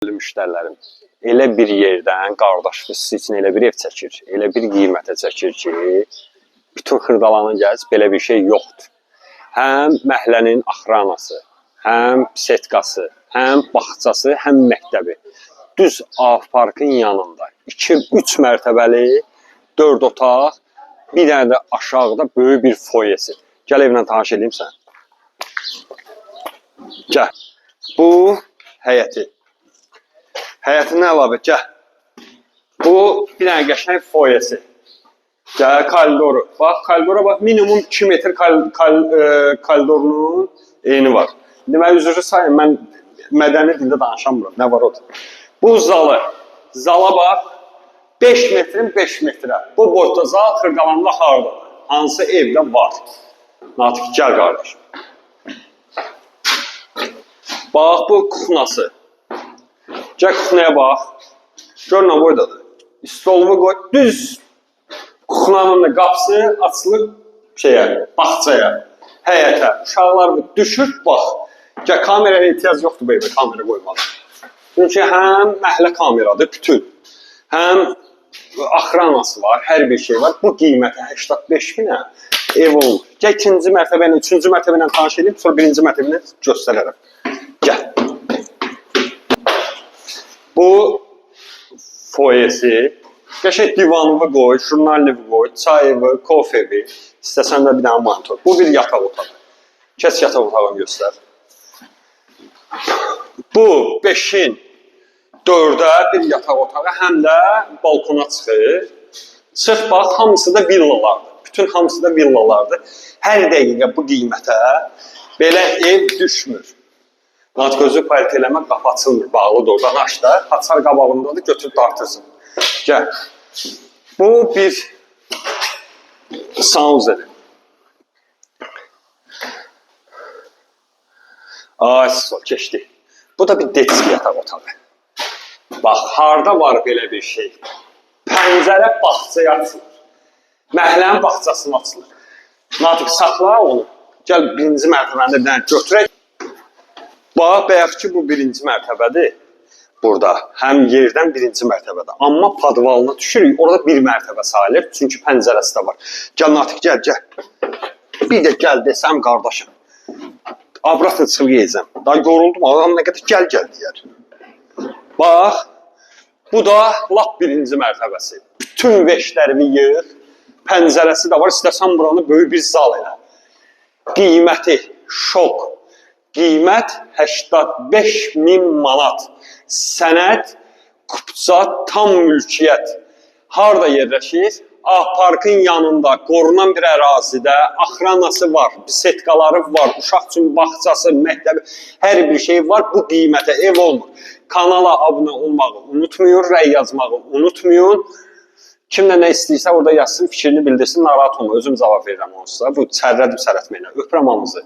Müştərilərim elə bir yerdən qardaş fıstığı üçün elə bir ev çəkir, elə bir qiymətə çəkir ki, bütün Xırdalanın gəz belə bir şey yoxdur. Həm məhəllənin axranası, həm setkası, həm bağçası, həm məktəbi. Düz Avparkın yanında 2-3 mərtəbəli 4 otaq, bir dənə də aşağıda böyük bir foyesi. Gəl evlə tanış edeyim sən. Gəl. Bu həyəti. Həyətin əlavə, gəl. Bu bir dənə qəşəng foyesi. Gəl, koridoru. Bax, koridora bax, minimum 2 metr koridorunun eni var. Demək, üzrü sayın, mən mədəni dildə danışamıram, nə var odur. Bu zalı. Zala bax, 5 metrin 5 metrə. Bu boyda zal Xırdalanda hardadır? Hansı evdə var? Natiq, gəl qardaşım. Bax, bu kuxnası. Gəl kuxnaya bax. Gör nə boydadır. Stolumu qoy. Düz kuxnanın da qapısı açılır bağçaya, həyətə. Uşaqlar düşür, bax. Gəl, kameraya ehtiyac yoxdur bu evə, kamera qoymalı. Çünki həm məhəllə kameradır, bütün. Həm axranası var, hər bir şey var. Bu qiymətə 85 minə ev olur. Gəl, ikinci mərtəbə ilə, üçüncü mərtəbə ilə tanış edeyim, sonra birinci mərtəbə ilə göstərərəm. Gəl. Bu foyesi, qəşəng divanını qoy, jurnalini qoy, çayını, kofevi, istəsən də bir dənə monitor. Bu bir yataq otağı. Kəs yataq otağını göstər. Bu 5-in 4-ə bir yataq otağı, həm də balkona çıxır. Çıx, bax, hamısı da villalardır. Bütün hamısı da villalardır. Hər dəqiqə bu qiymətə belə ev düşmür. Natiq, özü palit eləmək, qapı açılmır, bağlıdır, oradan aç da, açar qabağındadır, götürüb dartırsın. Gəl. Bu bir saunzeli. Ay, keçdi. Bu da bir detski yataq otağı. Bax, harda var belə bir şey? Pəncərə bağçaya açılır. Məhəllənin bağçasına açılır. Natiq, saxla onu. Gəl, birinci mərtəbəndə bir dənə götürək. Bax, bəyək ki, bu birinci mərtəbədir. Burada, həm yerdən birinci mərtəbədə. Amma padvalına düşürük, orada bir mərtəbə sayılır. Çünki pəncərəsi də var. Gəl, Natiq, gəl, gəl. Bir də gəl desəm, qardaşım. Abrat açılıq yeyəcəm. Daha yoruldum, adam nə qədər gəl deyər. Bax, bu da lap birinci mərtəbəsi. Bütün veşlərini yığ, pəncərəsi də var. İstəsən buranı böyük bir zal elə. Qiyməti şok. Qiymət 85 min manat. Sənəd, kupcat, tam mülkiyyət. Harada yerləşir? Avparkın yanında, qorunan bir ərazidə, axranası var, setkaları var, uşaq üçün bağçası, məktəbi, hər bir şey var. Bu qiymətə ev olmur. Kanala abunə olmağı unutmayın, rəy yazmağı unutmayın. Kim də nə istəyirsə orada yazsın, fikrini bildirsin, narahat olma. Özüm cavab verirəm onsuz. Bu çərrədir sərətməklə. Öpürəm hamınızı.